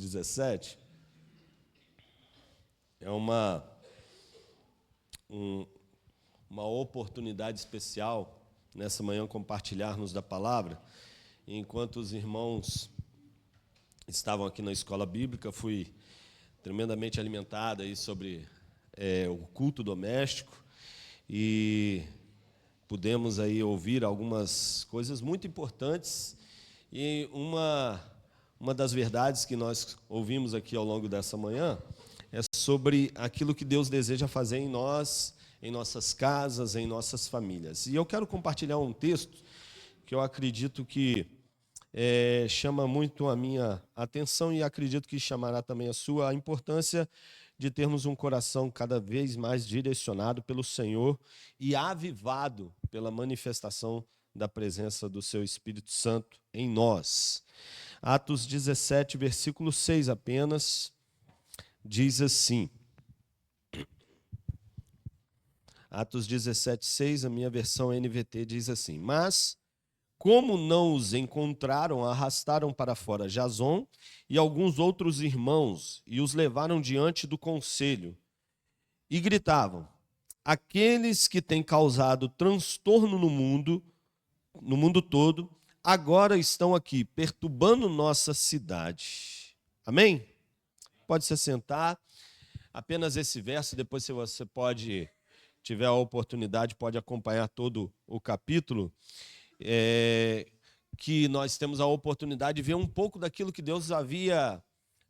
17, é uma oportunidade especial nessa manhã compartilharmos da palavra. Enquanto os irmãos estavam aqui na escola bíblica, fui tremendamente alimentado aí sobre o culto doméstico e pudemos aí ouvir algumas coisas muito importantes. E uma das verdades que nós ouvimos aqui ao longo dessa manhã é sobre aquilo que Deus deseja fazer em nós, em nossas casas, em nossas famílias. E eu quero compartilhar um texto que eu acredito que chama muito a minha atenção e acredito que chamará também a sua, a importância de termos um coração cada vez mais direcionado pelo Senhor e avivado pela manifestação da presença do seu Espírito Santo em nós. Atos 17, versículo 6 apenas, diz assim. Atos 17, 6, a minha versão NVT diz assim: Mas, como não os encontraram, arrastaram para fora Jason e alguns outros irmãos e os levaram diante do conselho e gritavam: Aqueles que têm causado transtorno no mundo todo, agora estão aqui perturbando nossa cidade. Amém? Pode se sentar. Apenas esse verso, depois se você tiver a oportunidade, pode acompanhar todo o capítulo. Que nós temos a oportunidade de ver um pouco daquilo que Deus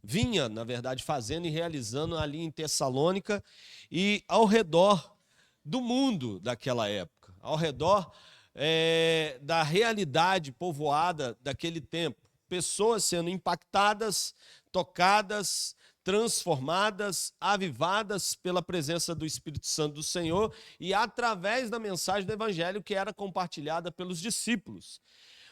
vinha, na verdade, fazendo e realizando ali em Tessalônica e ao redor do mundo daquela época, ao redor da realidade povoada daquele tempo. Pessoas sendo impactadas, tocadas, transformadas, avivadas pela presença do Espírito Santo do Senhor e através da mensagem do Evangelho que era compartilhada pelos discípulos.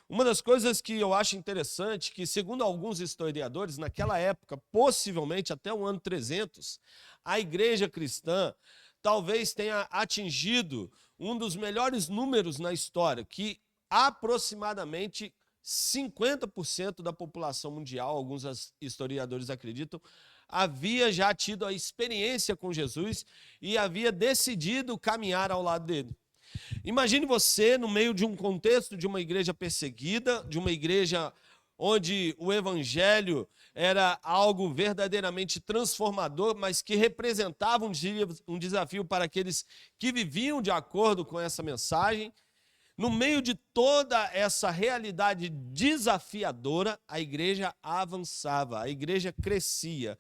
Uma das coisas que eu acho interessante, que segundo alguns historiadores, naquela época, possivelmente até o ano 300, a igreja cristã talvez tenha atingido um dos melhores números na história, que aproximadamente 50% da população mundial, alguns historiadores acreditam, havia já tido a experiência com Jesus e havia decidido caminhar ao lado dele. Imagine você no meio de um contexto de uma igreja perseguida, de uma igreja onde o evangelho era algo verdadeiramente transformador, mas que representava um desafio para aqueles que viviam de acordo com essa mensagem. No meio de toda essa realidade desafiadora, a igreja avançava, a igreja crescia.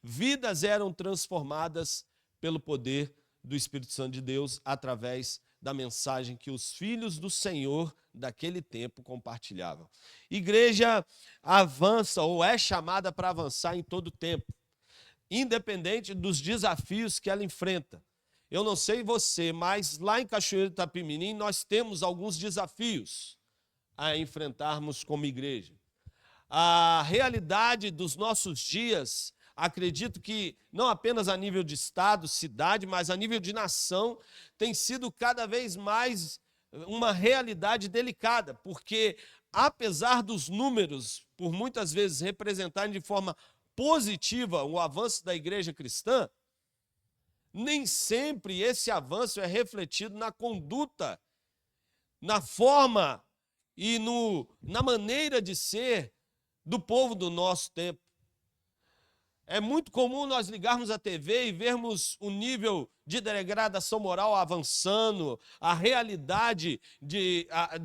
Vidas eram transformadas pelo poder do Espírito Santo de Deus através da mensagem que os filhos do Senhor daquele tempo compartilhavam. Igreja avança ou é chamada para avançar em todo tempo, independente dos desafios que ela enfrenta. Eu não sei você, mas lá em Cachoeiro de Itapemirim nós temos alguns desafios a enfrentarmos como igreja. A realidade dos nossos dias, acredito que não apenas a nível de estado, cidade, mas a nível de nação, tem sido cada vez mais uma realidade delicada, porque apesar dos números, por muitas vezes representarem de forma positiva o avanço da igreja cristã, nem sempre esse avanço é refletido na conduta, na forma e na maneira de ser do povo do nosso tempo. É muito comum nós ligarmos a TV e vermos o nível de degradação moral avançando, a realidade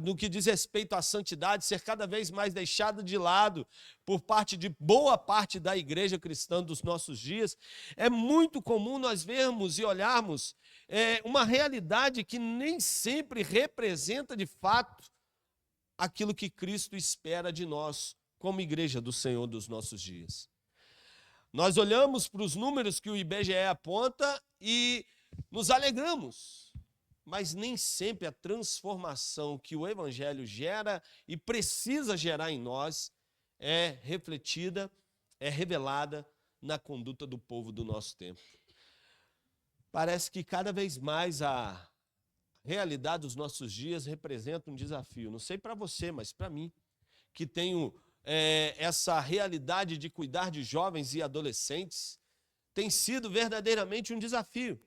no que diz respeito à santidade ser cada vez mais deixada de lado por parte de boa parte da igreja cristã dos nossos dias. É muito comum nós vermos e olharmos uma realidade que nem sempre representa de fato aquilo que Cristo espera de nós como igreja do Senhor dos nossos dias. Nós olhamos para os números que o IBGE aponta e nos alegramos, mas nem sempre a transformação que o Evangelho gera e precisa gerar em nós é refletida, é revelada na conduta do povo do nosso tempo. Parece que cada vez mais a realidade dos nossos dias representa um desafio. Não sei para você, mas para mim, que tenho essa realidade de cuidar de jovens e adolescentes tem sido verdadeiramente um desafio.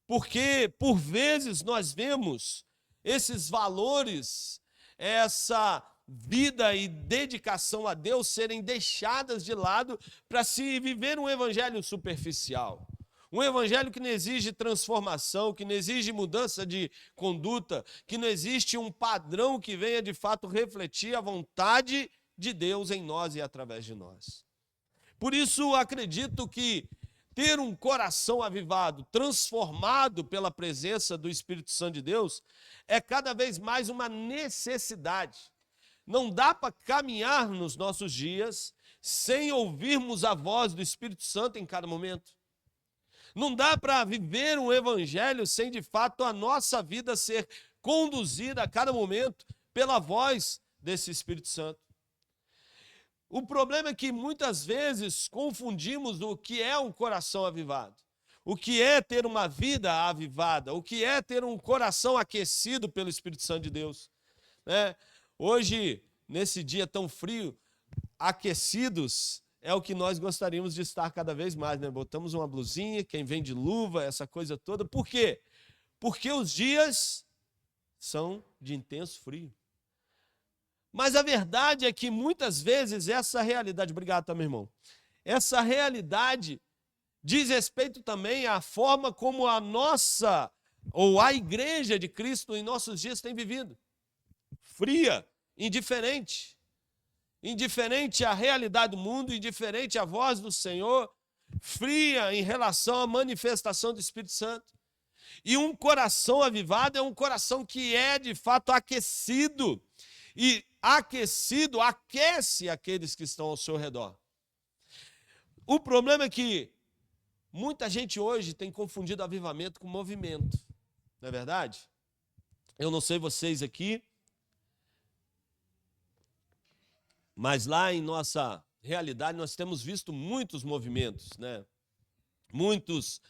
Porque, por vezes, nós vemos esses valores, essa vida e dedicação a Deus serem deixadas de lado para se viver um evangelho superficial. Um evangelho que não exige transformação, que não exige mudança de conduta, que não existe um padrão que venha de fato refletir a vontade de Deus em nós e através de nós. Por isso, acredito que ter um coração avivado, transformado pela presença do Espírito Santo de Deus, é cada vez mais uma necessidade. Não dá para caminhar nos nossos dias sem ouvirmos a voz do Espírito Santo em cada momento. Não dá para viver um evangelho sem, de fato, a nossa vida ser conduzida a cada momento pela voz desse Espírito Santo. O problema é que muitas vezes confundimos o que é um coração avivado, o que é ter uma vida avivada, o que é ter um coração aquecido pelo Espírito Santo de Deus. Hoje, nesse dia tão frio, aquecidos é o que nós gostaríamos de estar cada vez mais. Botamos uma blusinha, quem vem de luva, essa coisa toda. Por quê? Porque os dias são de intenso frio. Mas a verdade é que muitas vezes essa realidade, obrigado, tá, meu irmão? Essa realidade diz respeito também à forma como a nossa, ou a igreja de Cristo em nossos dias tem vivido. Fria, indiferente. Indiferente à realidade do mundo, indiferente à voz do Senhor, fria em relação à manifestação do Espírito Santo. E um coração avivado é um coração que é de fato aquecido. E aquecido aquece aqueles que estão ao seu redor. O problema é que muita gente hoje tem confundido avivamento com movimento. Não é verdade? Eu não sei vocês aqui, mas lá em nossa realidade nós temos visto muitos movimentos, muitos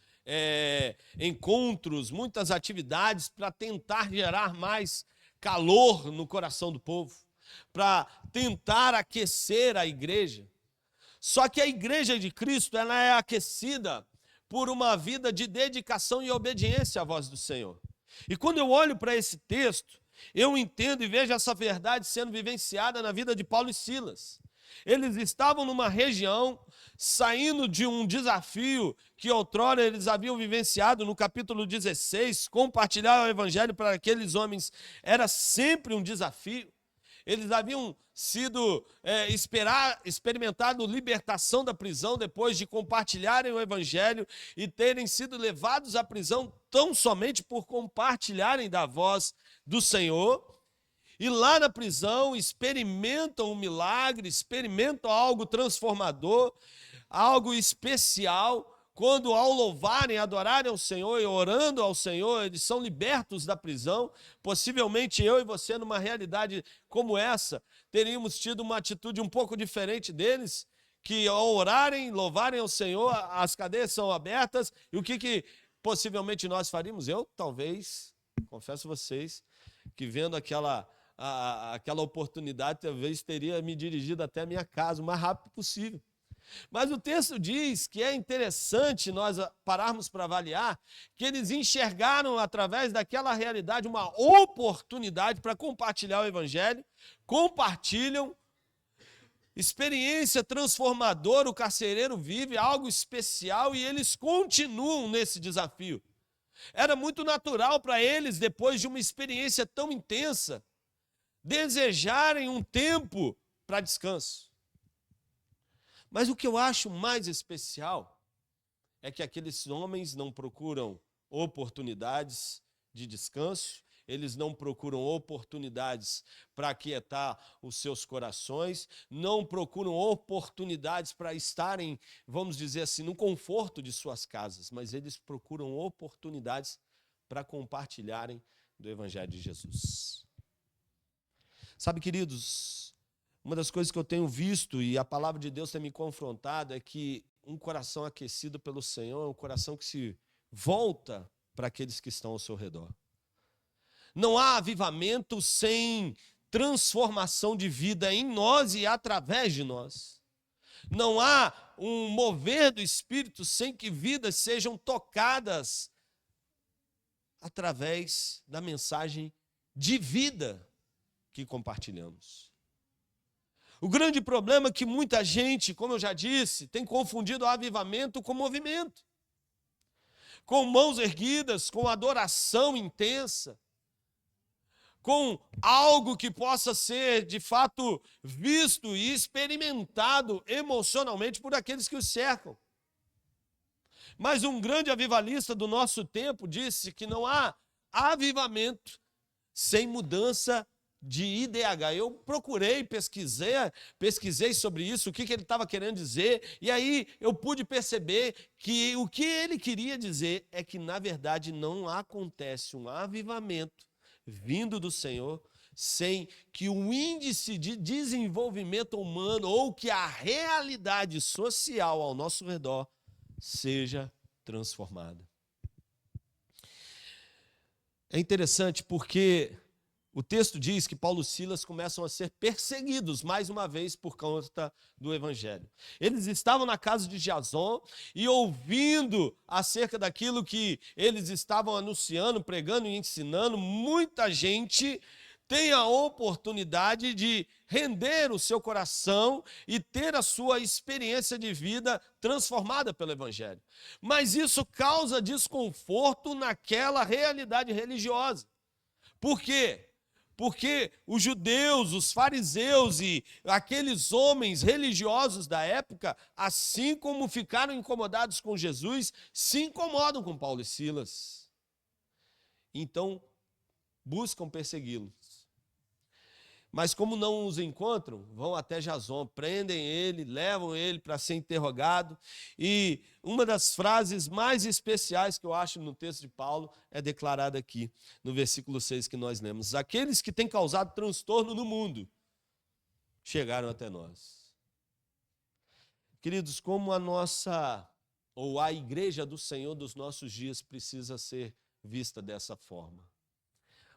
encontros, muitas atividades para tentar gerar mais calor no coração do povo, para tentar aquecer a igreja. Só que a igreja de Cristo, ela é aquecida por uma vida de dedicação e obediência à voz do Senhor. E quando eu olho para esse texto, eu entendo e vejo essa verdade sendo vivenciada na vida de Paulo e Silas. Eles estavam numa região, saindo de um desafio que outrora eles haviam vivenciado no capítulo 16, compartilhar o evangelho para aqueles homens era sempre um desafio. Eles haviam sido experimentado libertação da prisão depois de compartilharem o evangelho e terem sido levados à prisão tão somente por compartilharem da voz do Senhor. E lá na prisão experimentam um milagre, experimentam algo transformador, algo especial, quando ao louvarem, adorarem ao Senhor e orando ao Senhor, eles são libertos da prisão. Possivelmente eu e você, numa realidade como essa, teríamos tido uma atitude um pouco diferente deles, que ao orarem, louvarem ao Senhor, as cadeias são abertas, e o que possivelmente nós faríamos? Eu, talvez, confesso a vocês, que vendo aquela oportunidade, talvez teria me dirigido até a minha casa o mais rápido possível. Mas o texto diz que é interessante nós pararmos para avaliar que eles enxergaram através daquela realidade uma oportunidade para compartilhar o evangelho, compartilham, experiência transformadora, o carcereiro vive, algo especial, e eles continuam nesse desafio. Era muito natural para eles, depois de uma experiência tão intensa, desejarem um tempo para descanso. Mas o que eu acho mais especial é que aqueles homens não procuram oportunidades de descanso, eles não procuram oportunidades para aquietar os seus corações, não procuram oportunidades para estarem, vamos dizer assim, no conforto de suas casas, mas eles procuram oportunidades para compartilharem do Evangelho de Jesus. Sabe, queridos, uma das coisas que eu tenho visto e a palavra de Deus tem me confrontado é que um coração aquecido pelo Senhor é um coração que se volta para aqueles que estão ao seu redor. Não há avivamento sem transformação de vida em nós e através de nós. Não há um mover do Espírito sem que vidas sejam tocadas através da mensagem de vida que compartilhamos. O grande problema é que muita gente, como eu já disse, tem confundido o avivamento com movimento, com mãos erguidas, com adoração intensa, com algo que possa ser, de fato, visto e experimentado emocionalmente por aqueles que os cercam. Mas um grande avivalista do nosso tempo disse que não há avivamento sem mudança de IDH. Eu procurei, pesquisei sobre isso, o que ele estava querendo dizer, e aí eu pude perceber que o que ele queria dizer é que, na verdade, não acontece um avivamento vindo do Senhor sem que o índice de desenvolvimento humano ou que a realidade social ao nosso redor seja transformada. É interessante porque o texto diz que Paulo e Silas começam a ser perseguidos, mais uma vez, por conta do Evangelho. Eles estavam na casa de Jason e ouvindo acerca daquilo que eles estavam anunciando, pregando e ensinando, muita gente tem a oportunidade de render o seu coração e ter a sua experiência de vida transformada pelo Evangelho. Mas isso causa desconforto naquela realidade religiosa. Por quê? Porque os judeus, os fariseus e aqueles homens religiosos da época, assim como ficaram incomodados com Jesus, se incomodam com Paulo e Silas. Então, buscam persegui-los. Mas como não os encontram, vão até Jason, prendem ele, levam ele para ser interrogado. E uma das frases mais especiais que eu acho no texto de Paulo é declarada aqui, no versículo 6 que nós lemos. Aqueles que têm causado transtorno no mundo chegaram até nós. Queridos, como a nossa, ou a igreja do Senhor dos nossos dias precisa ser vista dessa forma.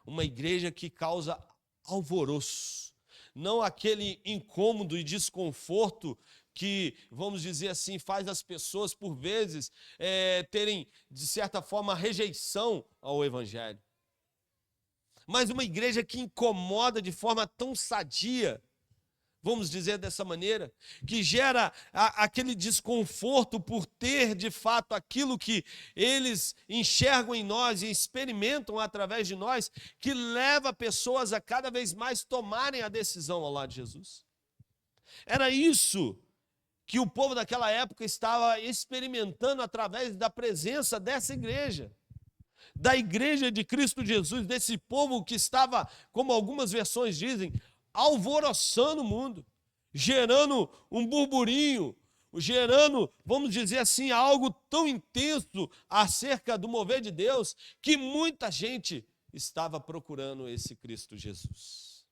Uma igreja que causa alvoroço, não aquele incômodo e desconforto que, vamos dizer assim, faz as pessoas, por vezes, terem, de certa forma, rejeição ao Evangelho. Mas uma igreja que incomoda de forma tão sadia, vamos dizer dessa maneira, que gera aquele desconforto por ter, de fato, aquilo que eles enxergam em nós e experimentam através de nós, que leva pessoas a cada vez mais tomarem a decisão ao lado de Jesus. Era isso que o povo daquela época estava experimentando através da presença dessa igreja. Da igreja de Cristo Jesus, desse povo que estava, como algumas versões dizem, alvoroçando o mundo, gerando um burburinho, gerando, vamos dizer assim, algo tão intenso acerca do mover de Deus, que muita gente estava procurando esse Cristo Jesus.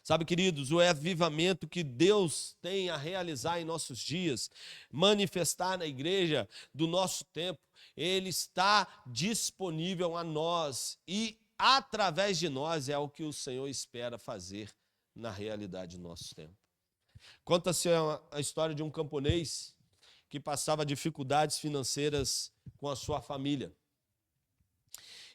Sabe, queridos, o avivamento que Deus tem a realizar em nossos dias, manifestar na igreja do nosso tempo, ele está disponível a nós e através de nós é o que o Senhor espera fazer na realidade do nosso tempo. Conta-se a história de um camponês que passava dificuldades financeiras com a sua família.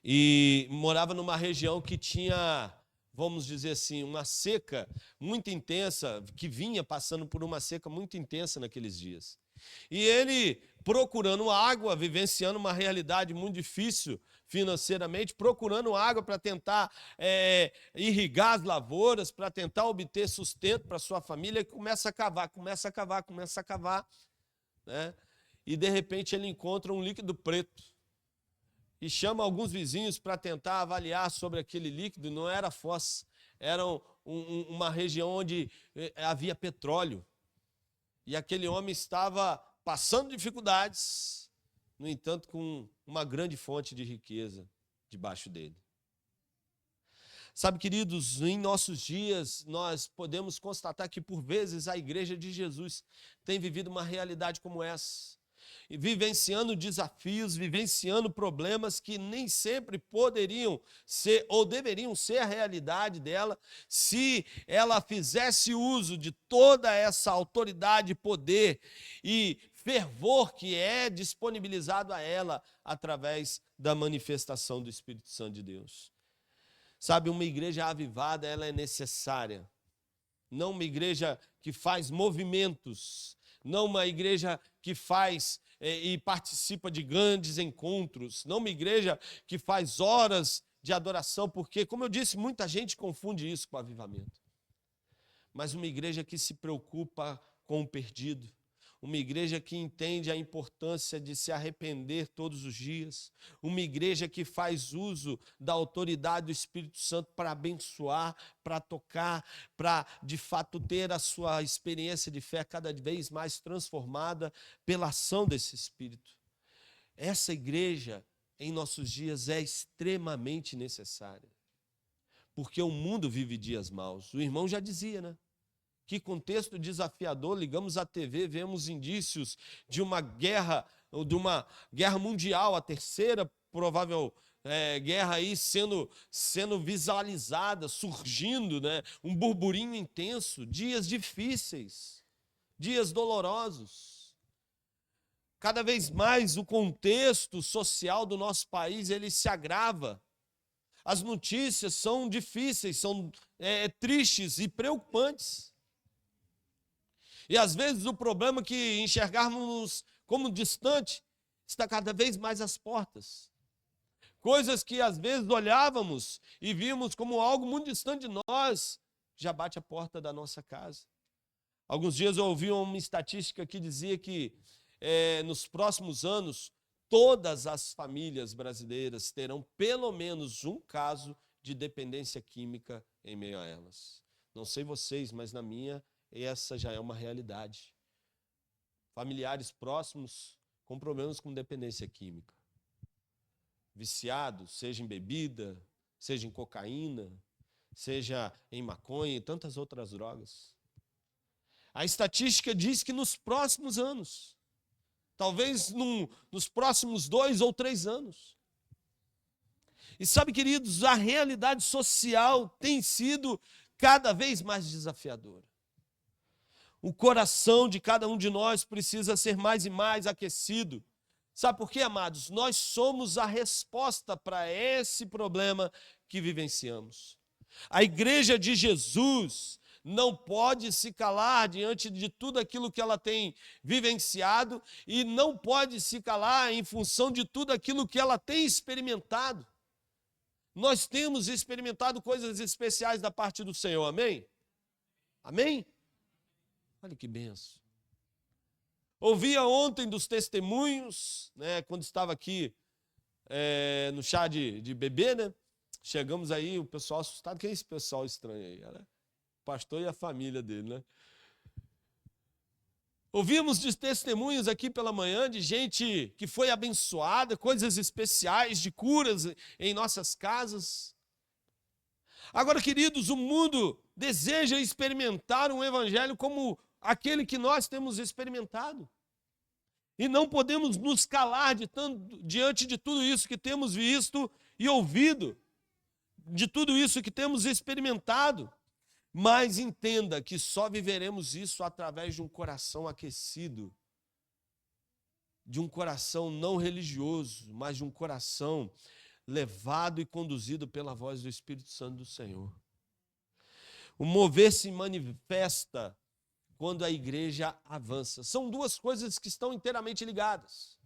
E morava numa região que tinha, vamos dizer assim, uma seca muito intensa, que vinha passando por uma seca muito intensa naqueles dias. E ele, procurando água, vivenciando uma realidade muito difícil financeiramente, procurando água para tentar irrigar as lavouras, para tentar obter sustento para sua família, e começa a cavar, né? E de repente ele encontra um líquido preto e chama alguns vizinhos para tentar avaliar sobre aquele líquido. Não era fossa, era uma região onde havia petróleo. E aquele homem estava passando dificuldades, no entanto, com uma grande fonte de riqueza debaixo dele. Sabe, queridos, em nossos dias, nós podemos constatar que, por vezes, a igreja de Jesus tem vivido uma realidade como essa. vivenciando desafios, vivenciando problemas que nem sempre poderiam ser ou deveriam ser a realidade dela, se ela fizesse uso de toda essa autoridade, poder e fervor que é disponibilizado a ela através da manifestação do Espírito Santo de Deus. Sabe, uma igreja avivada, ela é necessária. Não uma igreja que faz movimentos, não uma igreja que faz e participa de grandes encontros, não uma igreja que faz horas de adoração, porque, como eu disse, muita gente confunde isso com avivamento. Mas uma igreja que se preocupa com o perdido, uma igreja que entende a importância de se arrepender todos os dias, uma igreja que faz uso da autoridade do Espírito Santo para abençoar, para tocar, para de fato ter a sua experiência de fé cada vez mais transformada pela ação desse Espírito. Essa igreja em nossos dias é extremamente necessária, porque o mundo vive dias maus. O irmão já dizia, né? Que contexto desafiador, ligamos a TV, vemos indícios de uma guerra mundial, a terceira provável guerra aí sendo visualizada, surgindo, né? Um burburinho intenso, dias difíceis, dias dolorosos. Cada vez mais o contexto social do nosso país, ele se agrava. As notícias são difíceis, são tristes e preocupantes. E às vezes o problema que enxergarmos como distante está cada vez mais às portas. Coisas que às vezes olhávamos e vimos como algo muito distante de nós, já bate a porta da nossa casa. Alguns dias eu ouvi uma estatística que dizia que nos próximos anos todas as famílias brasileiras terão pelo menos um caso de dependência química em meio a elas. Não sei vocês, mas na minha essa já é uma realidade. Familiares próximos com problemas com dependência química. Viciados, seja em bebida, seja em cocaína, seja em maconha e tantas outras drogas. A estatística diz que nos próximos anos, talvez nos próximos 2 ou 3 anos. E sabe, queridos, a realidade social tem sido cada vez mais desafiadora. O coração de cada um de nós precisa ser mais e mais aquecido. Sabe por quê, amados? Nós somos a resposta para esse problema que vivenciamos. A igreja de Jesus não pode se calar diante de tudo aquilo que ela tem vivenciado e não pode se calar em função de tudo aquilo que ela tem experimentado. Nós temos experimentado coisas especiais da parte do Senhor, amém? Amém? Olha que benção. Ouvia ontem dos testemunhos, né, quando estava aqui no chá de bebê, né? Chegamos aí, o pessoal assustado. Quem é esse pessoal estranho aí? Era o pastor e a família dele, né? Ouvimos de testemunhos aqui pela manhã de gente que foi abençoada, coisas especiais, de curas em nossas casas. Agora, queridos, o mundo deseja experimentar um evangelho como aquele que nós temos experimentado. E não podemos nos calar diante de tudo isso que temos visto e ouvido, de tudo isso que temos experimentado. Mas entenda que só viveremos isso através de um coração aquecido, de um coração não religioso, mas de um coração levado e conduzido pela voz do Espírito Santo do Senhor. O mover se manifesta quando a igreja avança. São duas coisas que estão inteiramente ligadas.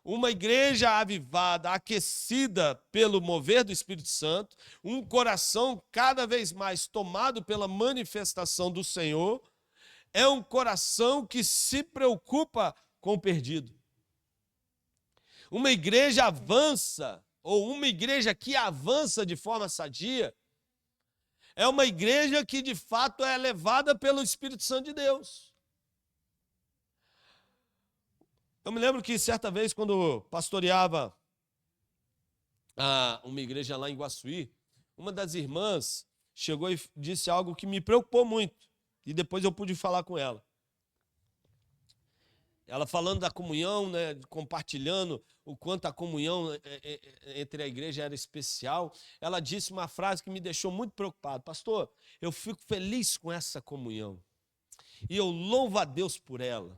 Uma igreja avivada, aquecida pelo mover do Espírito Santo, um coração cada vez mais tomado pela manifestação do Senhor, é um coração que se preocupa com o perdido. Uma igreja avança, ou uma igreja que avança de forma sadia, é uma igreja que de fato é levada pelo Espírito Santo de Deus. Eu me lembro que certa vez, quando pastoreava uma igreja lá em Guaçuí, uma das irmãs chegou e disse algo que me preocupou muito, e depois eu pude falar com ela. ela falando da comunhão, né, compartilhando o quanto a comunhão entre a igreja era especial, ela disse uma frase que me deixou muito preocupado. Pastor, eu fico feliz com essa comunhão e eu louvo a Deus por ela.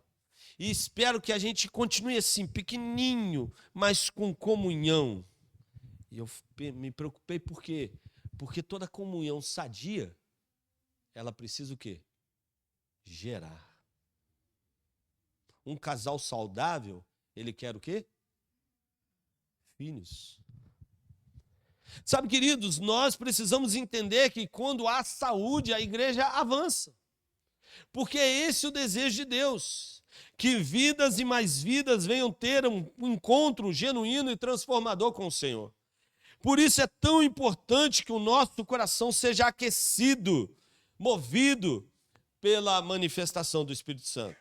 E espero que a gente continue assim, pequenininho, mas com comunhão. E eu me preocupei por quê? Porque toda comunhão sadia, ela precisa o quê? Gerar. Um casal saudável, ele quer o quê? Filhos. Sabe, queridos, nós precisamos entender que quando há saúde, a igreja avança. Porque é esse o desejo de Deus. Que vidas e mais vidas venham ter um encontro genuíno e transformador com o Senhor. Por isso é tão importante que o nosso coração seja aquecido, movido pela manifestação do Espírito Santo.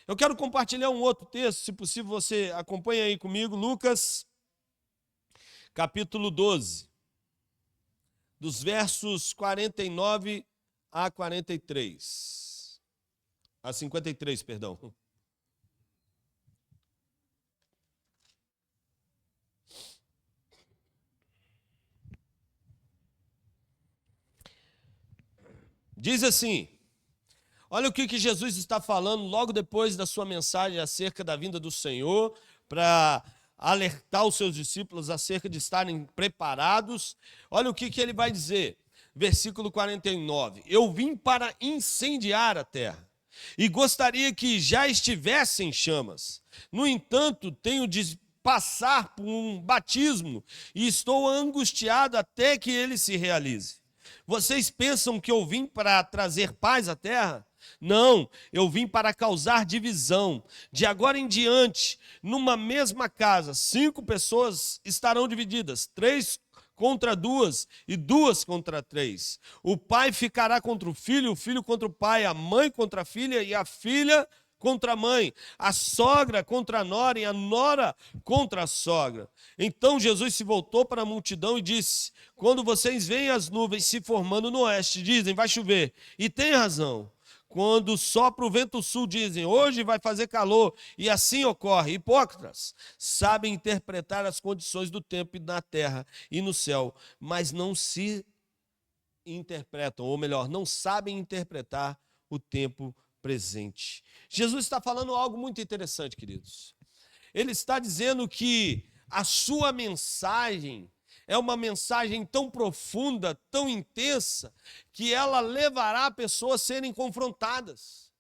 Eu quero compartilhar um outro texto, se possível você acompanha aí comigo, Lucas, capítulo 12, dos versos 49 a 43. A 53, perdão. Diz assim, olha o que Jesus está falando logo depois da sua mensagem acerca da vinda do Senhor, para alertar os seus discípulos acerca de estarem preparados. Olha o que ele vai dizer, versículo 49. Eu vim para incendiar a terra e gostaria que já estivesse em chamas. No entanto, tenho de passar por um batismo e estou angustiado até que ele se realize. Vocês pensam que eu vim para trazer paz à terra? Não, eu vim para causar divisão. De agora em diante, numa mesma casa, 5 pessoas estarão divididas, 3 contra 2 e 2 contra 3. O pai ficará contra o filho contra o pai, a mãe contra a filha e a filha contra a mãe, a sogra contra a nora e a nora contra a sogra. Então Jesus se voltou para a multidão e disse: quando vocês veem as nuvens se formando no oeste, dizem, vai chover. E tem razão. Quando sopra o vento sul, dizem, hoje vai fazer calor, e assim ocorre. Hipócritas, sabem interpretar as condições do tempo na terra e no céu, mas não se interpretam, ou melhor, não sabem interpretar o tempo presente. Jesus está falando algo muito interessante, queridos. Ele está dizendo que a sua mensagem é uma mensagem tão profunda, tão intensa, que ela levará pessoas a serem confrontadas.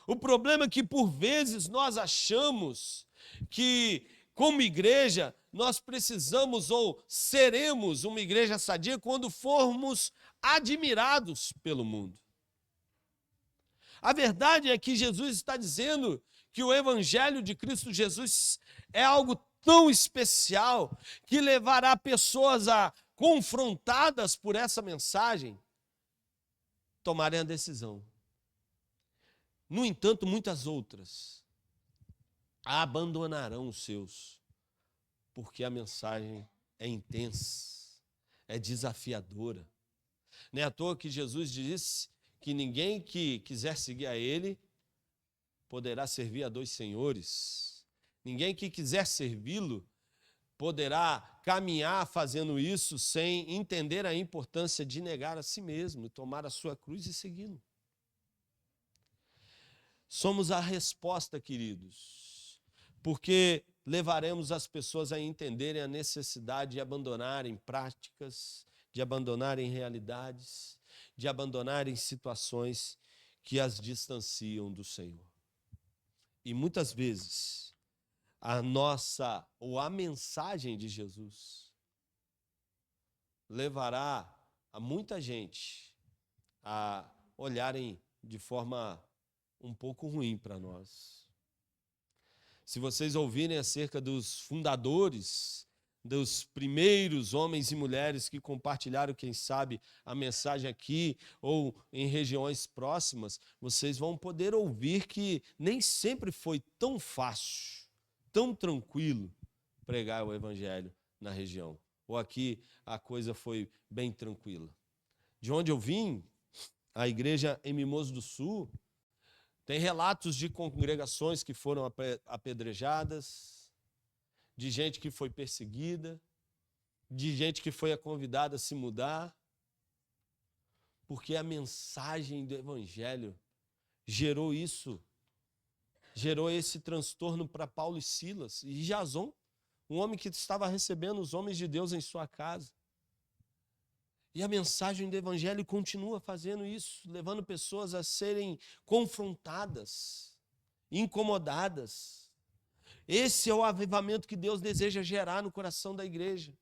O problema é que, por vezes, nós achamos que, como igreja, nós precisamos ou seremos uma igreja sadia quando formos admirados pelo mundo. A verdade é que Jesus está dizendo que o Evangelho de Cristo Jesus é algo tão especial que levará pessoas confrontadas por essa mensagem tomarem a decisão. No entanto, muitas outras a abandonarão os seus, porque a mensagem é intensa, é desafiadora. Não é à toa que Jesus disse que ninguém que quiser seguir a Ele poderá servir a 2 senhores. Ninguém que quiser servi-lo poderá caminhar fazendo isso sem entender a importância de negar a si mesmo, tomar a sua cruz e segui-lo. Somos a resposta, queridos, porque levaremos as pessoas a entenderem a necessidade de abandonarem práticas, de abandonarem realidades, de abandonarem situações que as distanciam do Senhor. E muitas vezes a mensagem de Jesus levará a muita gente a olharem de forma um pouco ruim para nós. Se vocês ouvirem acerca dos fundadores, dos primeiros homens e mulheres que compartilharam, quem sabe, a mensagem aqui ou em regiões próximas, vocês vão poder ouvir que nem sempre foi tão fácil, tão tranquilo pregar o Evangelho na região. Ou aqui a coisa foi bem tranquila. De onde eu vim, a igreja em Mimoso do Sul, Tem relatos de congregações que foram apedrejadas, de gente que foi perseguida, de gente que foi convidada a se mudar, porque a mensagem do Evangelho gerou isso, gerou esse transtorno para Paulo e Silas e Jason, um homem que estava recebendo os homens de Deus em sua casa. E a mensagem do Evangelho continua fazendo isso, levando pessoas a serem confrontadas, incomodadas. Esse é o avivamento que Deus deseja gerar no coração da igreja.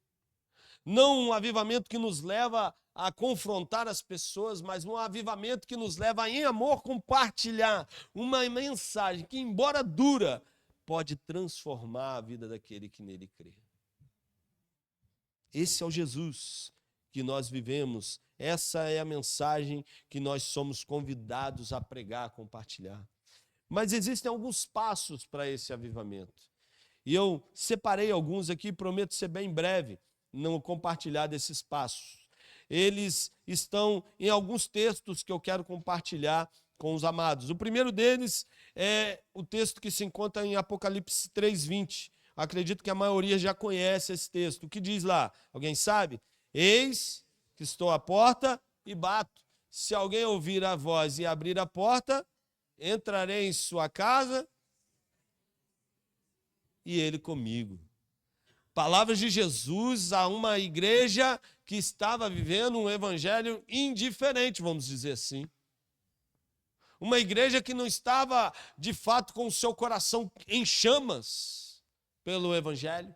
Não um avivamento que nos leva a confrontar as pessoas, mas um avivamento que nos leva a, em amor, compartilhar uma mensagem que, embora dura, pode transformar a vida daquele que nele crê. Esse é o Jesus que nós vivemos. Essa é a mensagem que nós somos convidados a pregar, a compartilhar. Mas existem alguns passos para esse avivamento. E eu separei alguns aqui, prometo ser bem breve, não compartilhar desses passos. Eles estão em alguns textos que eu quero compartilhar com os amados. O primeiro deles é o texto que se encontra em Apocalipse 3:20. Acredito que a maioria já conhece esse texto. O que diz lá? Alguém sabe? Eis que estou à porta e bato. Se alguém ouvir a voz e abrir a porta, entrarei em sua casa e ele comigo. Palavras de Jesus a uma igreja que estava vivendo um evangelho indiferente, vamos dizer assim. Uma igreja que não estava, de fato, com o seu coração em chamas pelo evangelho.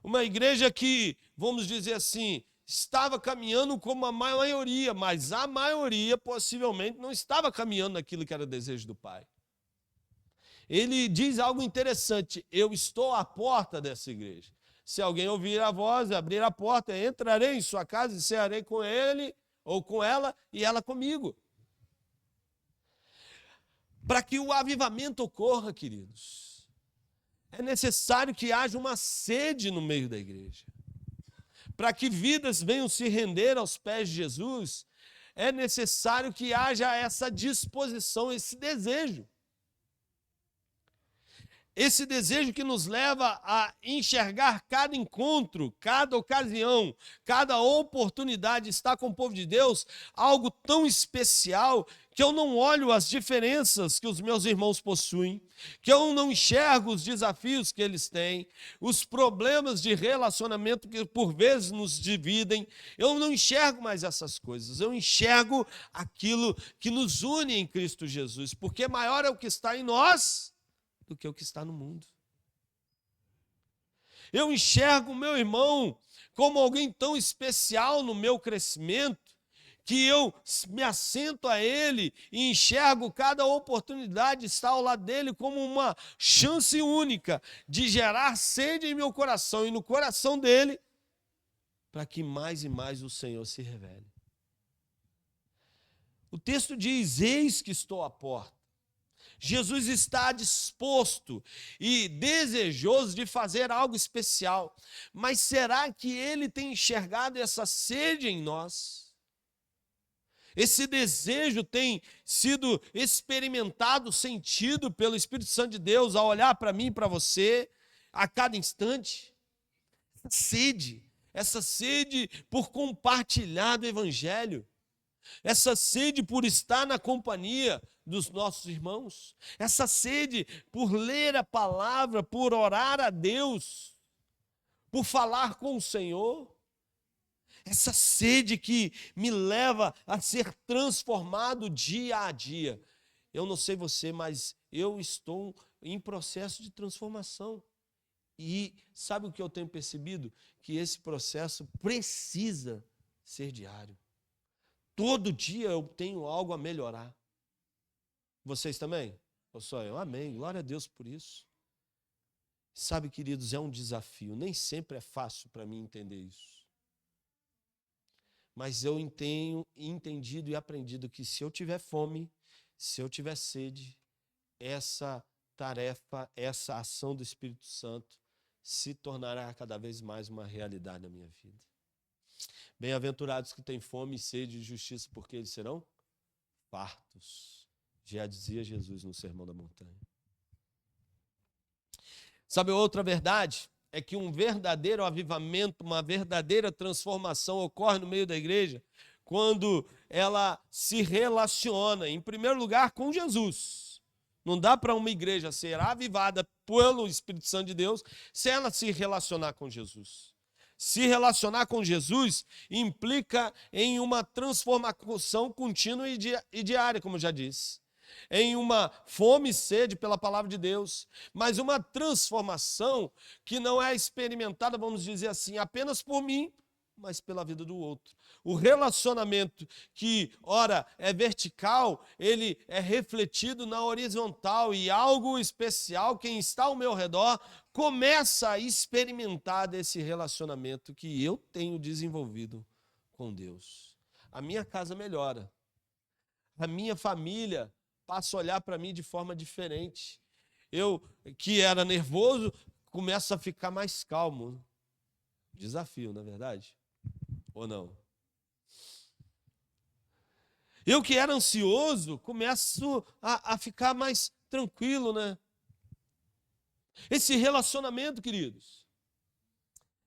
Uma igreja que, vamos dizer assim, estava caminhando como a maioria, mas a maioria possivelmente não estava caminhando naquilo que era o desejo do Pai. Ele diz algo interessante: eu estou à porta dessa igreja. Se alguém ouvir a voz e abrir a porta, entrarei em sua casa e cearei com ele ou com ela e ela comigo. Para que o avivamento ocorra, queridos, é necessário que haja uma sede no meio da igreja. Para que vidas venham se render aos pés de Jesus, é necessário que haja essa disposição, esse desejo. Esse desejo que nos leva a enxergar cada encontro, cada ocasião, cada oportunidade de estar com o povo de Deus, algo tão especial que eu não olho as diferenças que os meus irmãos possuem, que eu não enxergo os desafios que eles têm, os problemas de relacionamento que por vezes nos dividem. Eu não enxergo mais essas coisas, eu enxergo aquilo que nos une em Cristo Jesus, porque maior é o que está em nós do que o que está no mundo. Eu enxergo o meu irmão como alguém tão especial no meu crescimento, que eu me assento a ele e enxergo cada oportunidade de estar ao lado dele como uma chance única de gerar sede em meu coração e no coração dele, para que mais e mais o Senhor se revele. O texto diz: eis que estou à porta. Jesus está disposto e desejoso de fazer algo especial, mas será que ele tem enxergado essa sede em nós? Esse desejo tem sido experimentado, sentido pelo Espírito Santo de Deus ao olhar para mim e para você a cada instante? Essa sede por compartilhar do Evangelho, essa sede por estar na companhia dos nossos irmãos, essa sede por ler a palavra, por orar a Deus, por falar com o Senhor, essa sede que me leva a ser transformado dia a dia. Eu não sei você, mas eu estou em processo de transformação. E sabe o que eu tenho percebido? Que esse processo precisa ser diário. Todo dia eu tenho algo a melhorar. Vocês também? Ou só eu? Amém. Glória a Deus por isso. Sabe, queridos, é um desafio. Nem sempre é fácil para mim entender isso. Mas eu tenho entendido e aprendido que se eu tiver fome, se eu tiver sede, essa tarefa, essa ação do Espírito Santo se tornará cada vez mais uma realidade na minha vida. Bem-aventurados que têm fome e sede de justiça, porque eles serão fartos. Já dizia Jesus no Sermão da Montanha. Sabe outra verdade? É que um verdadeiro avivamento, uma verdadeira transformação ocorre no meio da igreja quando ela se relaciona, em primeiro lugar, com Jesus. Não dá para uma igreja ser avivada pelo Espírito Santo de Deus se ela se relacionar com Jesus. Se relacionar com Jesus implica em uma transformação contínua e diária, como eu já disse. Em uma fome e sede pela palavra de Deus, mas uma transformação que não é experimentada, vamos dizer assim, apenas por mim, mas pela vida do outro. O relacionamento que, ora, é vertical, ele é refletido na horizontal e algo especial, quem está ao meu redor, começa a experimentar desse relacionamento que eu tenho desenvolvido com Deus. A minha casa melhora, a minha família passa a olhar para mim de forma diferente. Eu, que era nervoso, começo a ficar mais calmo. Desafio, não é verdade? Ou não? Eu que era ansioso, começo a ficar mais tranquilo, né? Esse relacionamento, queridos,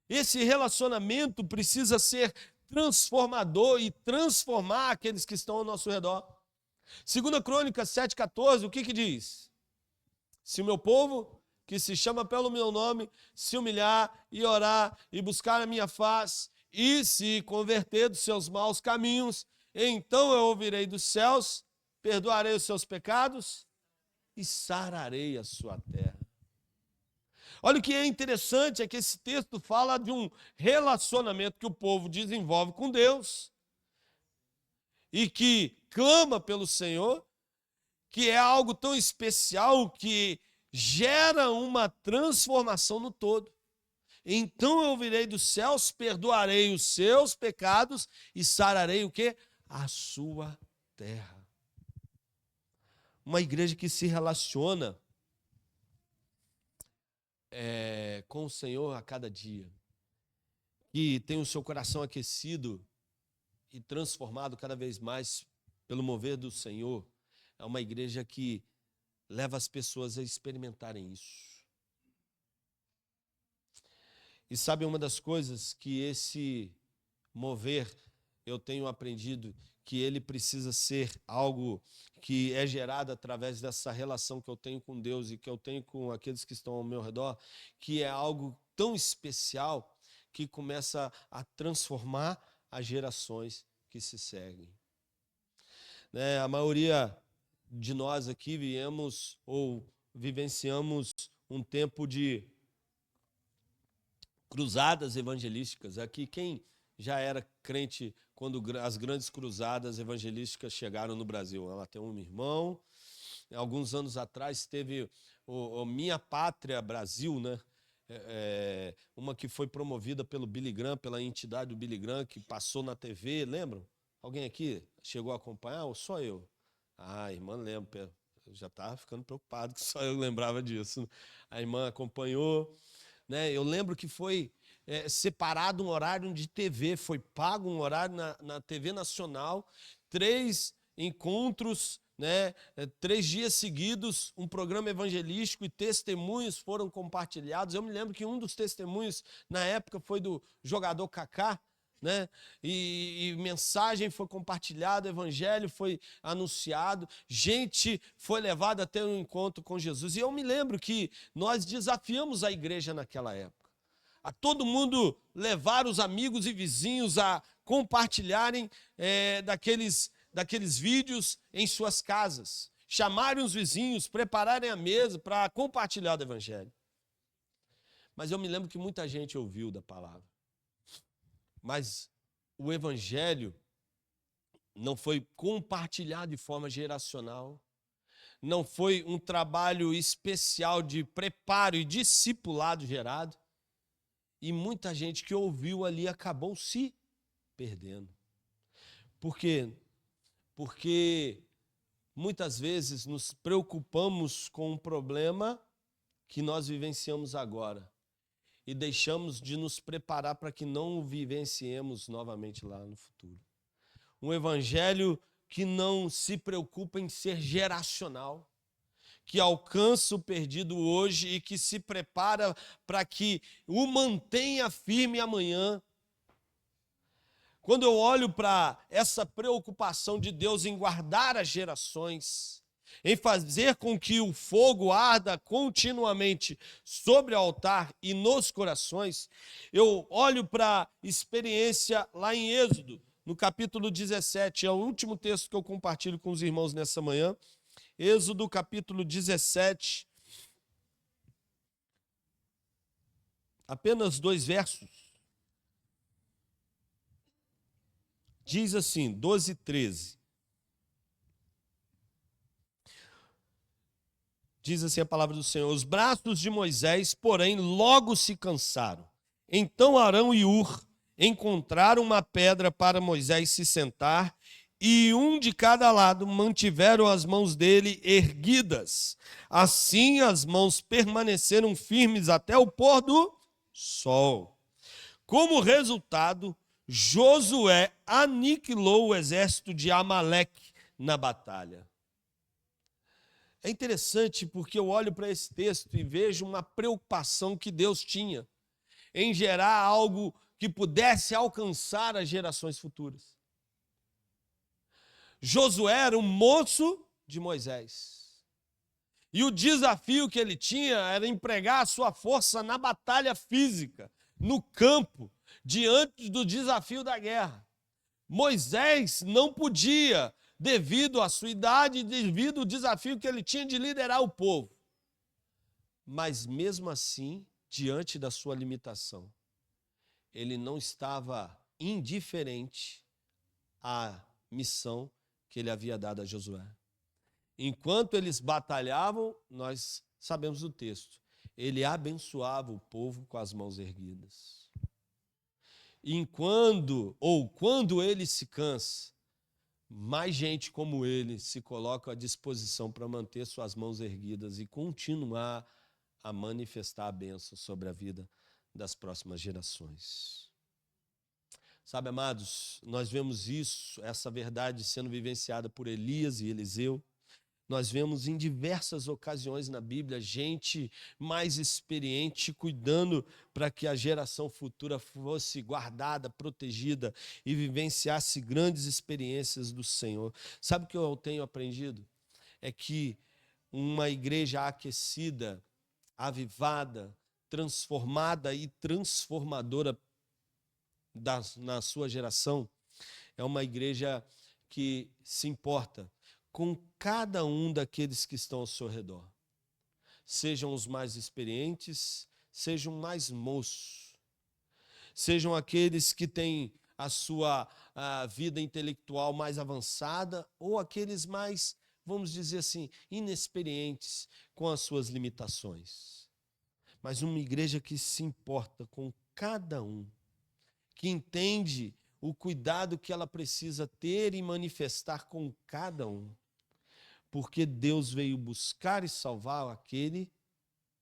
esse relacionamento precisa ser transformador e transformar aqueles que estão ao nosso redor. 2 Crônicas 7,14, o que diz? Se o meu povo, que se chama pelo meu nome, se humilhar e orar e buscar a minha face e se converter dos seus maus caminhos, então eu ouvirei dos céus, perdoarei os seus pecados e sararei a sua terra. Olha o que é interessante, é que esse texto fala de um relacionamento que o povo desenvolve com Deus e que clama pelo Senhor, que é algo tão especial que gera uma transformação no todo. Então eu virei dos céus, perdoarei os seus pecados e sararei o quê? A sua terra. Uma igreja que se relaciona com o Senhor a cada dia, que tem o seu coração aquecido e transformado cada vez mais pelo mover do Senhor, é uma igreja que leva as pessoas a experimentarem isso. E sabe uma das coisas que esse mover, eu tenho aprendido, que ele precisa ser algo que é gerado através dessa relação que eu tenho com Deus e que eu tenho com aqueles que estão ao meu redor, que é algo tão especial que começa a transformar as gerações que se seguem. A maioria de nós aqui viemos ou vivenciamos um tempo de cruzadas evangelísticas. Aqui, quem já era crente quando as grandes cruzadas evangelísticas chegaram no Brasil? Ela tem um irmão. Alguns anos atrás teve o Minha Pátria Brasil, né? Uma que foi promovida pelo Billy Graham, pela entidade do Billy Graham, que passou na TV, lembram? Alguém aqui chegou a acompanhar ou só eu? A irmã lembra, eu já estava ficando preocupado que só eu lembrava disso. A irmã acompanhou, né? Eu lembro que foi separado um horário de TV, foi pago um horário na TV Nacional, 3 encontros, né? 3 dias seguidos, um programa evangelístico e testemunhos foram compartilhados. Eu me lembro que um dos testemunhos na época foi do jogador Kaká, né? E mensagem foi compartilhada, evangelho foi anunciado, gente foi levada a ter um encontro com Jesus. E eu me lembro que nós desafiamos a igreja naquela época, a todo mundo levar os amigos e vizinhos a compartilharem daqueles vídeos em suas casas, chamarem os vizinhos, prepararem a mesa para compartilhar o evangelho. Mas eu me lembro que muita gente ouviu da palavra. Mas o evangelho não foi compartilhado de forma geracional, não foi um trabalho especial de preparo e discipulado gerado, e muita gente que ouviu ali acabou se perdendo. Por quê? Porque muitas vezes nos preocupamos com um problema que nós vivenciamos agora, e deixamos de nos preparar para que não o vivenciemos novamente lá no futuro. Um evangelho que não se preocupa em ser geracional, que alcança o perdido hoje e que se prepara para que o mantenha firme amanhã. Quando eu olho para essa preocupação de Deus em guardar as gerações, em fazer com que o fogo arda continuamente sobre o altar e nos corações, eu olho para a experiência lá em Êxodo, no capítulo 17, é o último texto que eu compartilho com os irmãos nessa manhã. Êxodo capítulo 17, apenas 2 versos. Diz assim, 12 e 13. Diz assim a palavra do Senhor: os braços de Moisés, porém, logo se cansaram. Então Arão e Hur encontraram uma pedra para Moisés se sentar, e um de cada lado mantiveram as mãos dele erguidas. Assim as mãos permaneceram firmes até o pôr do sol. Como resultado, Josué aniquilou o exército de Amaleque na batalha. É interessante porque eu olho para esse texto e vejo uma preocupação que Deus tinha em gerar algo que pudesse alcançar as gerações futuras. Josué era um moço de Moisés. E o desafio que ele tinha era empregar a sua força na batalha física, no campo, diante do desafio da guerra. Moisés não podia, devido à sua idade, devido ao desafio que ele tinha de liderar o povo. Mas mesmo assim, diante da sua limitação, ele não estava indiferente à missão que ele havia dado a Josué. Enquanto eles batalhavam, nós sabemos o texto, ele abençoava o povo com as mãos erguidas. Quando ele se cansa, mais gente como ele se coloca à disposição para manter suas mãos erguidas e continuar a manifestar a bênção sobre a vida das próximas gerações. Sabe, amados, nós vemos isso, essa verdade sendo vivenciada por Elias e Eliseu. Nós vemos em diversas ocasiões na Bíblia gente mais experiente cuidando para que a geração futura fosse guardada, protegida e vivenciasse grandes experiências do Senhor. Sabe o que eu tenho aprendido? É que uma igreja aquecida, avivada, transformada e transformadora na sua geração é uma igreja que se importa com cada um daqueles que estão ao seu redor. Sejam os mais experientes, sejam mais moços, sejam aqueles que têm a sua vida intelectual mais avançada ou aqueles mais, vamos dizer assim, inexperientes com as suas limitações. Mas uma igreja que se importa com cada um, que entende o cuidado que ela precisa ter e manifestar com cada um. Porque Deus veio buscar e salvar aquele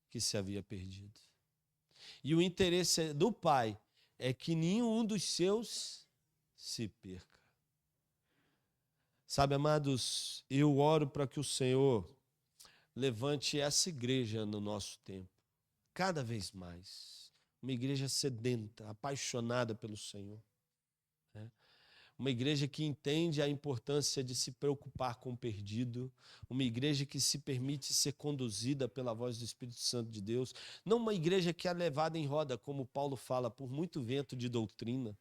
que se havia perdido. E o interesse do Pai é que nenhum dos seus se perca. Sabe, amados, eu oro para que o Senhor levante essa igreja no nosso tempo, cada vez mais. Uma igreja sedenta, apaixonada pelo Senhor. Uma igreja que entende a importância de se preocupar com o perdido, uma igreja que se permite ser conduzida pela voz do Espírito Santo de Deus, não uma igreja que é levada em roda, como Paulo fala, por muito vento de doutrina,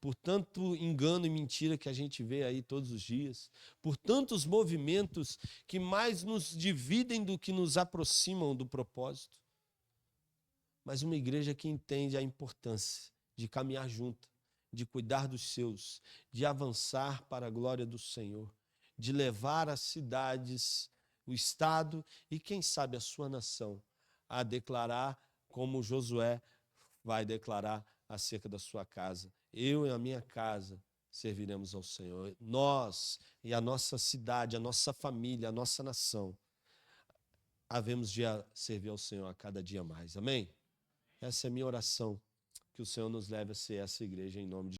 por tanto engano e mentira que a gente vê aí todos os dias, por tantos movimentos que mais nos dividem do que nos aproximam do propósito, mas uma igreja que entende a importância de caminhar junto, de cuidar dos seus, de avançar para a glória do Senhor, de levar as cidades, o Estado e, quem sabe, a sua nação a declarar como Josué vai declarar acerca da sua casa. Eu e a minha casa serviremos ao Senhor. Nós e a nossa cidade, a nossa família, a nossa nação, havemos de servir ao Senhor a cada dia mais. Amém? Essa é a minha oração. Que o Senhor nos leve a ser essa igreja em nome de